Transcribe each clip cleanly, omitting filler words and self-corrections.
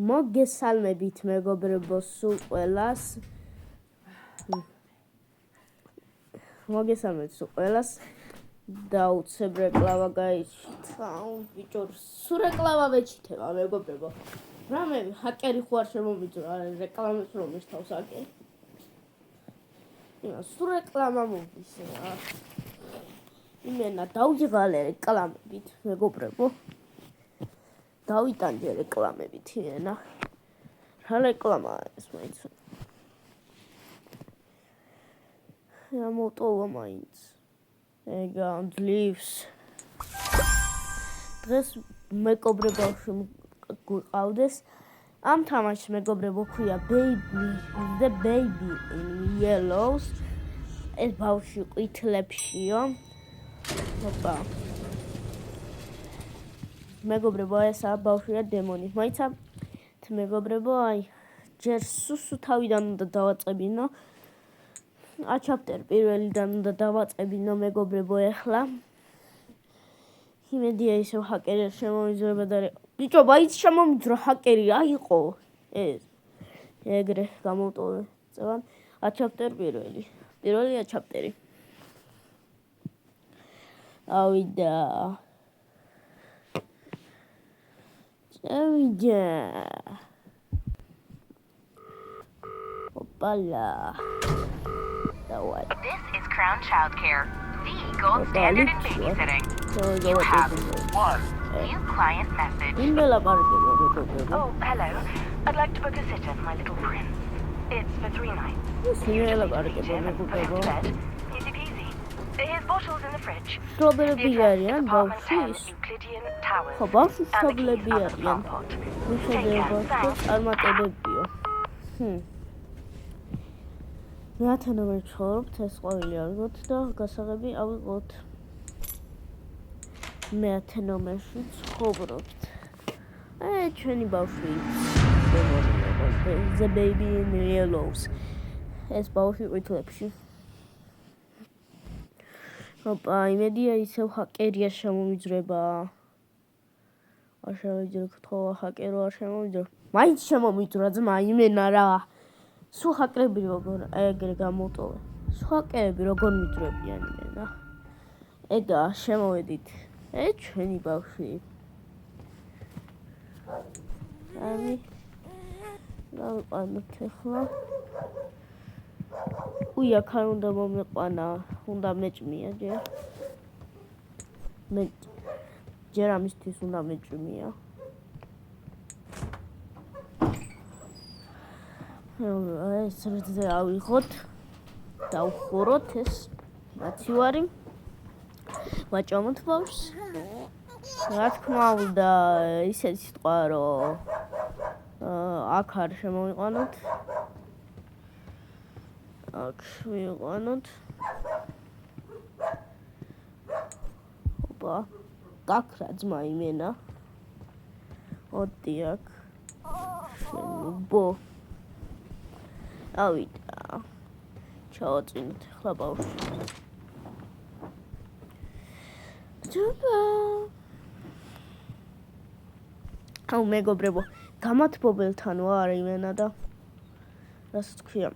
მოგესალმებით მეგობრებო სულ ყველას. დაუცებ რეკლამა გაიჩიტა. ბიჭო, სულ რეკლამა ვეჩითება მეგობრებო. რამე ჰაკერი ხო არ შემომიწვა რეკლამებს რომ მისთავს ჰაკერი. სულ რეკლამა მოდის რა. იმენა დავიღალე რეკლამებით მეგობრებო. დავიტანჯე რეკლამებით იმენა. რა რეკლამაა ეს მაინც? მოტოვა მაინც. Egg leaves. დღეს მეგობრებო გვყავდეს ამ თამაშს მეგობრებო ქვია The Baby in Yellows. ეს ბავშვი ყვითლებშიო. ოპა. მეგობრებო ესა ბავშვია დემონი. მაიცა მეგობრებო აი ჯერ სუსუ თავიდან უნდა დავაწყებინო. აჩაპტერ პირველიდან უნდა დავაწყებინო მეგობრებო ეხლა. იმედია ისევ ჰაკერი არ შემომიძრება და ბიჭო მაინც შემომიძრო ჰაკერი რა იყო ეს. ეგრე გამოვტოვე წევან აჩაპტერ პირველი აჩაპტერი. ავიდა. Opala. This is Crown Childcare, the gold standard in babysitting. You have one new client message. Oh, hello. I'd like to book a sitter for my little prince. It's for 3 nights. You just need to feed him and put him to bed. Easy peasy. His bottle's in the fridge. The apartment has Euclidean towers and the keys are the car pot. Take care. Რათანო ვერჩხორობთ ეს ყვავილი ავიღოთ და გასაღები ავიღოთ. მე-10 ნომერში ცხოვრობთ. ჩვენი ბავშვი The Baby in Yellows. ეს ბავშვი ყვითლებში. ოპა, იმედია ისევ ჰაკერია შემომიძრება. არ შემომიძრება, თქო ჰაკერო არ შემომიძრება. მაინც შემომიძრა ძმა იმენა რა. სულ ჰაკერები როგორ ეგრე გამოვტოვე. სულ ჰაკერები როგორ მიძრებიან იმენა. ეგა შემოვედით. ჩვენი ბავშვი. აი დავიყვანოთ ახლა. აქ არ უნდა მომეყვანა, უნდა მეჭმია ჯერ. ჯერ ამისთვის უნდა მეჭმია. ეს რზე ავიღოთ. დავხუროთ ეს ნაცივარი. ვაჭამოთ ბავშვს. რა თქმა უნდა, ისეთი სიტყვა რომ აქ არ შემოვიყვანოთ. აქ მივიყვანოთ. ოპა, გაქრა ძმა იმენა. ოტი აქ. შენუბო. ავიდა. ჩავაწვინოთ ახლა ბავშვს. აუ მეგობრებო, გამათბობელთან ვარ იმენა და რასაც ქვია,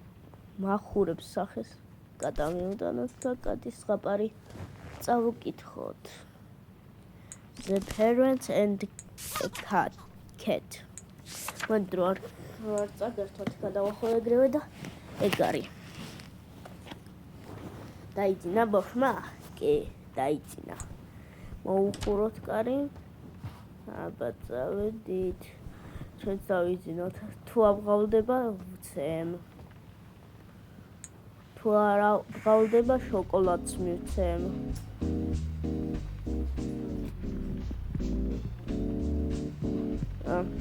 მახურებს სახეს. გადამივდანოთ და კატის ზღაპარი წავუკითხოთ. The parents and a cat. მანდრო არ წაგერთვათ გადავახო ეგრევე და ეგ არის. დაიძინა ბავშვმა? კი, დაიძინა. მოუხუროთ კარი. აბა წავედით. ჩვენც დავიძინოთ. თუ აბღავდება, ვცემ. თუ არ აბღავდება, შოკოლადს მივცემ.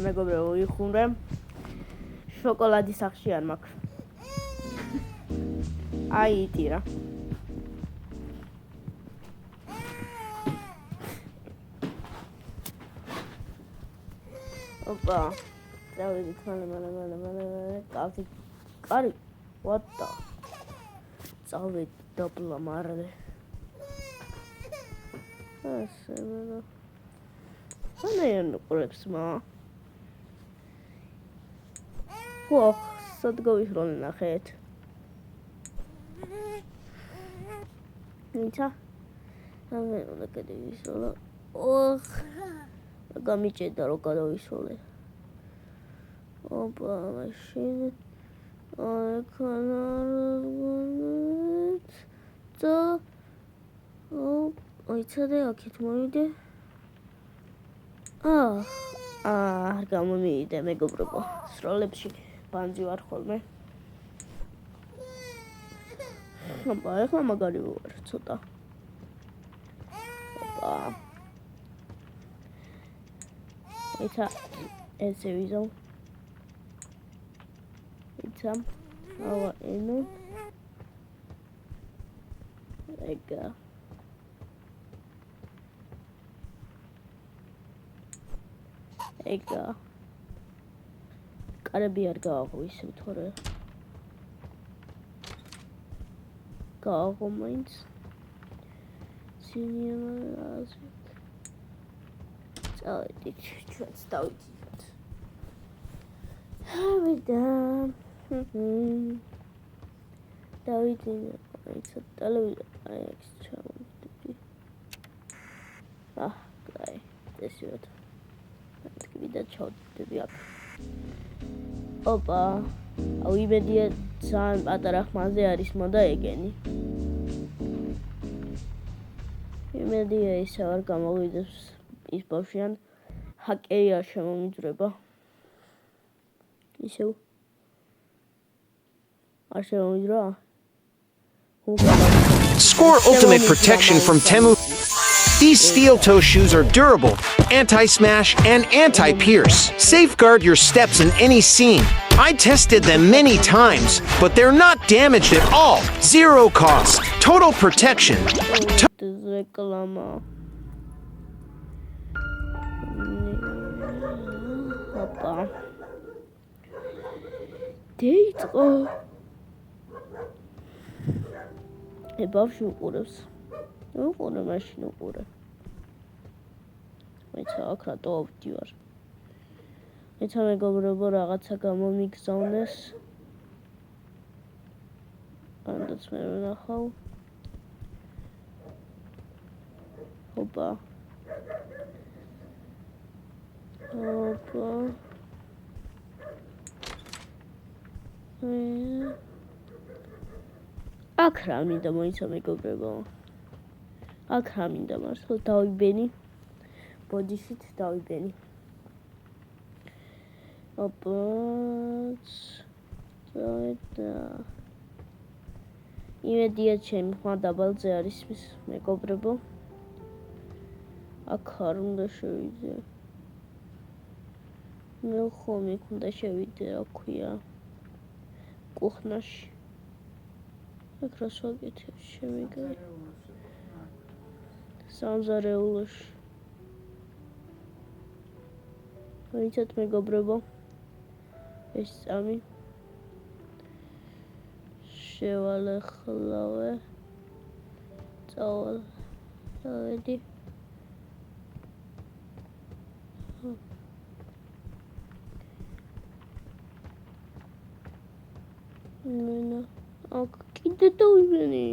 მეგობრებო, ვიხურე. შოკოლადის სახში არ მაქვს. აი იტირა. ოპა. დავიდით მალე. კარი. What the? წავედ დაბლა მარლე. ასე მენა. ანაიან ყურებს მა. ხო, სად გავისროლე ნახეთ. ნიცა. ამე უნდა გადავისროლო. ოხ. გამიჭედა რომ გადავისროლე. ოპა, მაშინ ოიცადე აქეთ მოვიდე. არ გამომივიდე მეგობრებო. სროლებში ბანძი ვარ ხოლმე. ოპა, ეხლა მაგარი ვარ ცოტა. ოპა. ეცა ესე ვიზო. ეცა ავა ენო. ეგა. ეგა. კარები არ გააღო ისე თორე. გააღო მაინც. სინიამაზე. წავედით, ჩვენც დავიდეთ. დავიდნენ, აიცა ტელევიზორი, აი ეს ჩამოვიდი. კაი, ესეოთ. ვიდა ჩავდები აქ. ოპა, ავიმედია ძალიან პატარა ხმაზე არის მოდა ეგენი. იმედია ისე არ გამოვიდეს ის ბავშვიან ჰაკერი არ შემომიძრება. ისევ არ შემომიძრა? Score ultimate protection from Temu. These steel-toe shoes are durable, anti-smash, and anti-pierce. Safeguard your steps in any scene. I tested them many times, but they're not damaged at all. Zero cost. Total protection. Reklama. Opa. Deitqo. ბავშვი უყურებს. უყურე მაშინ უყურე. მეცა აქ რატო ავდივარ. მეცა მეგობრებო რაღაცა გამომიგზავნეს. ანდაც მე ვნახავ. ოპა. აქ რა მინდა მოიცა მეგობრებო. აქ რა მინდა მართლა დავიბენი. ბოდიშით დავიბენი. ოპა. იმედია ჩემი ხმა დაბალზე არის მეგობრებო. აქ არ უნდა შევიდე. მე ხომ იქ უნდა შევიდე, რა ქვია. კუხნაში. აქ რას ვაკეთებ შემიგე. სამზარეულოში. მოიცათ მეგობრებო. ეს წამი. შევალეხლავე. წავედი. მენა აქ კიდე დავიბენი.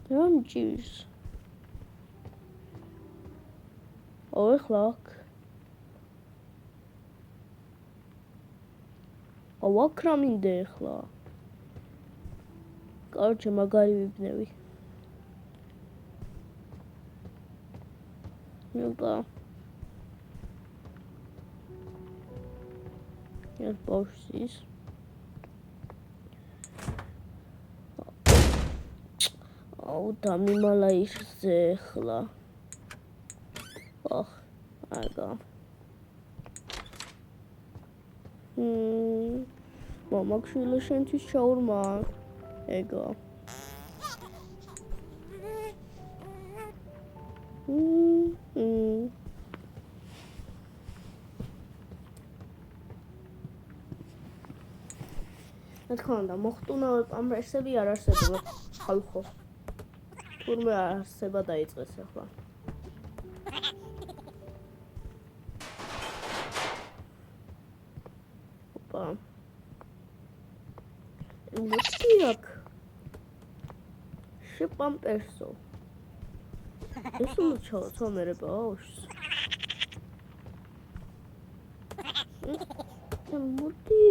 რამჭირს. ეხლა აქ. აქ რა მინდა ეხლა. კარჩე მაგარი ვიბნევი. ოპა. ეს ბავშვის. აუ დამიმალა ისე ეხლა. აგა. მამაკშვილო შენთვის შაურმა. ეგა. რა თქმა უნდა, მოხტუნავე პამპერსები არ არსებობ ხალხო. თურმე არსება დაიწყეს ახლა. ოპა. მოდი აქ. შეპამპერსო. ეს უჩაო თომერე ბავშვს. მოდი.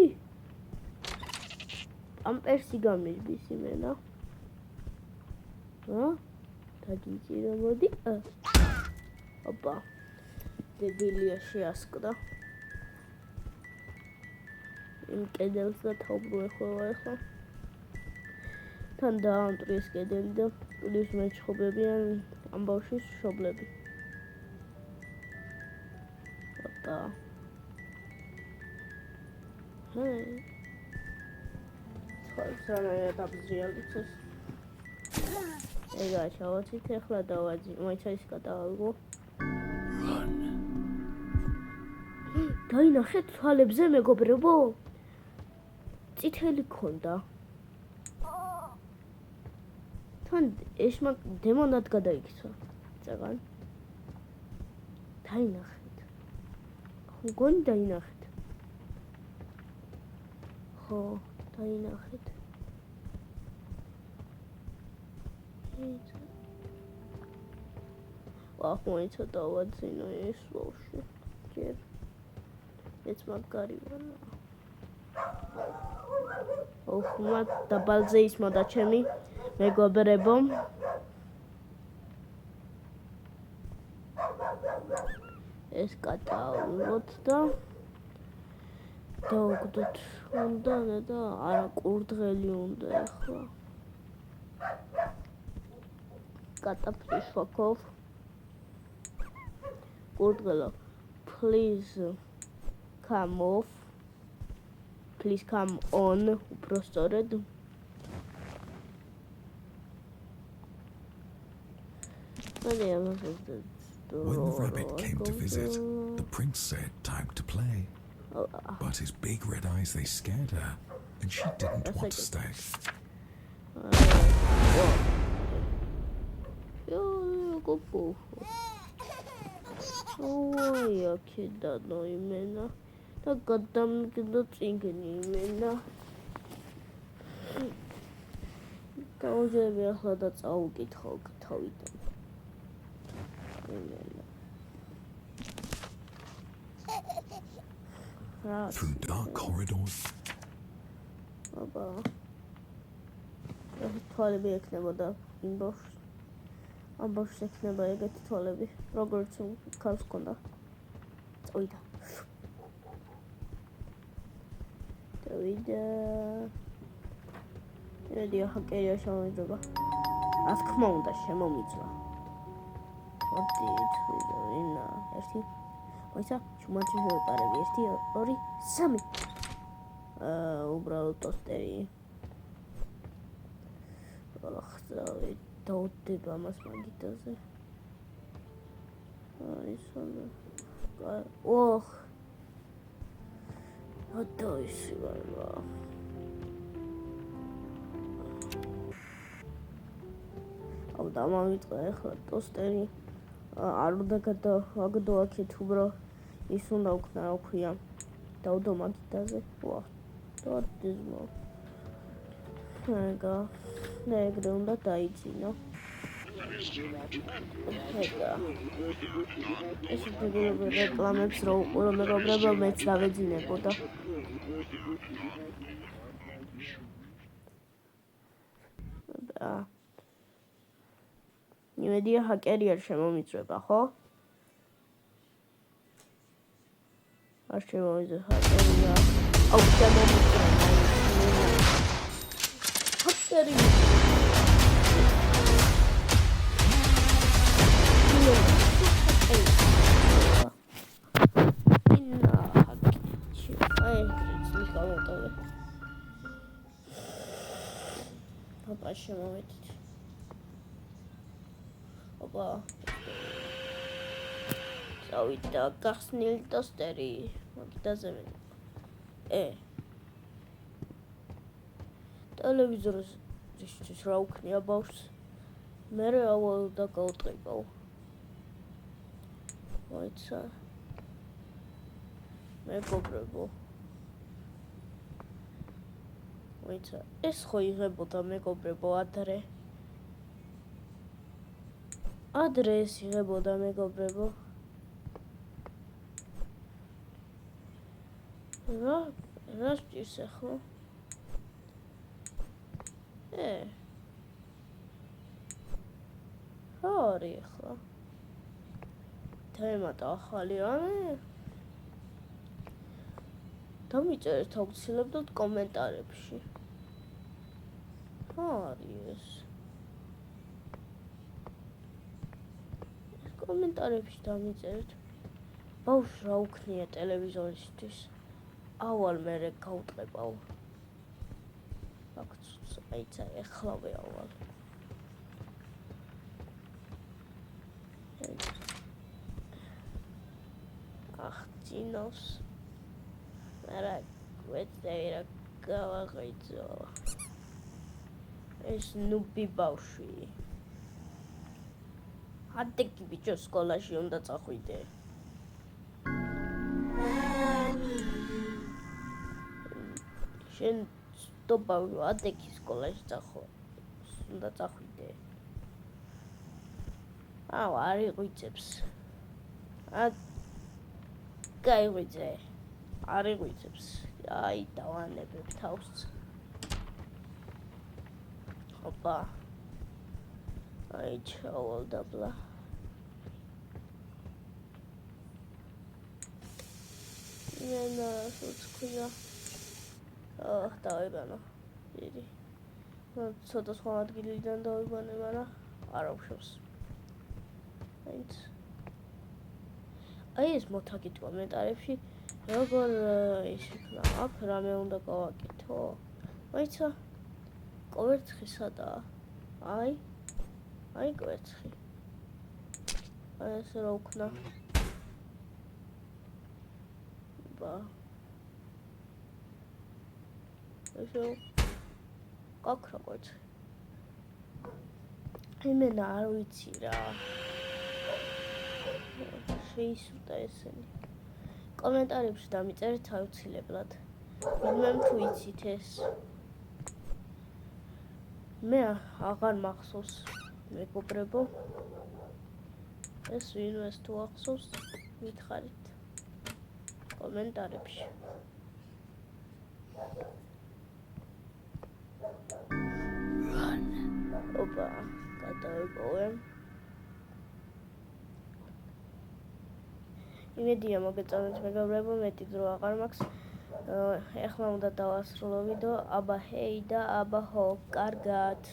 პამპერსი გამიჯდის იმენა. დაგიჭირა მოდი. ოპა. დებილია შეასკდა. იმ კედელს და თავბრუ ეხლა. თან დაამტრის კედელი და პლის მეჩხობებიან ამ ბავშვის შობლები. ოპა. სანაირად აბზრიალიც ეს. ეგა ჩავაცით ეხლა დავაძი. მაიცა ის გადავაგო. დაინახეთ თვალებზე მეგობრებო. წითელი ქონდა. თან ეშმა დემონად გადაიქცა. წაგან. დაინახეთ. გონი დაინახეთ. ხო, დაინახეთ. მოიცა დავაძინო ეს ბავშვი. ჯერ ეს მაგარი ვარ. ოხმა დაბალზე ისმოდა ჩემი მეგობრებო. ეს კატაულოთ და დავგდოთ უნდა და არა კურდღელი უნდა ახლა. კატაფრიშვაკოვ. კურდღელო, please come off. Please come on. უпростორად. When the rabbit came to visit, the prince said time to play. But his big red eyes, they scared her, and she didn't want to stay. აქედა ნოიმენა და გადამგდო წიგნი იმენა. გავუძები ახლა და წავუკითხო თავიდან. Through dark corridors. აბა. ეს თვალები ექნებოდა იმ ბავშვს. ამ ბავშვს ექნება ეგეთი თვალები, როგორც ქალს ჰქონდა. წავიდა. ედი ჰაკერია შემოიძრება. რა თქმა უნდა შემომიწვა. მოდი ვინა ერთი. მოიცა, შუმაჩი შევეპარები 1 2 3. უბრალოდ ტოსტერი. ახლა დაუდება მას მაგიტაზე. ისონა. ოხ. ოდოისი ვარ. აუ დამავიწყე ახლა ტოსტერი. არ უნდა გადავაგდო აქეთ უბრალოდ ის უნდა უკნა რა ქვია. დაუდო მაგიტაზე. ვა. დორდიზმო. ეგა. ეგრე უნდა დაიძინო. ეგა. ეს დებულები რეკლამებს რო უყურო მეგობრებო მეც დავეძინებოდა. იმედია ჰაკერი არ შემომიწვება, ხო? არ შემომიწვება ჰაკერია. აუ შემომიწვება. ჰაკერი. Papa შემოვედით. ოპა. წავიდა გახსნილი ტოსტერი. მაგიტაზე მე. ტელევიზორს რა უქნია ბავშვს. მე ავალ და გავუტყიდავ. მოიცა. მეგობრებო. მოიცა ეს ხო იღებოდა მეგობრებო ადრე ეს იღებოდა მეგობრებო რა სჭირს ახლა რა არის ახლა თემატა ახალი რამე დამიწერეთ აუცილებლად კომენტარებში რა არის ეს კომენტარებში დამიწერეთ ბავშვს რა უქნია ტელევიზორისთვის ავალ მერე გავტყებავ აქ აიცა ეხლავე ავალ წინავს არა გვეწეირა გავაღვიძო ეს ნუბი ბავშვი ადეკი ბიჭო სკოლაში უნდა წახვიდე შენ სტოპავ ადეკი სკოლაში უნდა წახვიდე არ იღვიძებს გაიღვიძე არ იღვიძებს აი დავანებებ თავს ოპა აი ჩავალ დაბლა მენა სუცქია დავიბანო დიდი ცოტა სხვა ადგილიდან დავიბანე მაგრამ არ აუშვებს აი ეს მოთაგით კომენტარებში როგორ ისიქნა აქ რამე უნდა გავაკეთო მოიცა კვერცხი სადაა აი კვერცხი აი ეს რა უქნა ბა ესე კაკრა კვერცხი იმენა არ ვიცი რა შეისუტა ესენი კომენტარებში დამიწერეთ აუცილებლად ვინმემ თუ იცით ეს მე აღარ მახსოვს მეგობრებო ეს ვინმეს თუ ახსოვს მითხარით კომენტარებში ოპა გადავიპოვე იმედია მოგეწონათ მეგობრებო მეტი დრო აღარ მაქვს ეხლა უნდა დავასრულო ვიდეო აბა ჰეი და აბა ჰო კარგად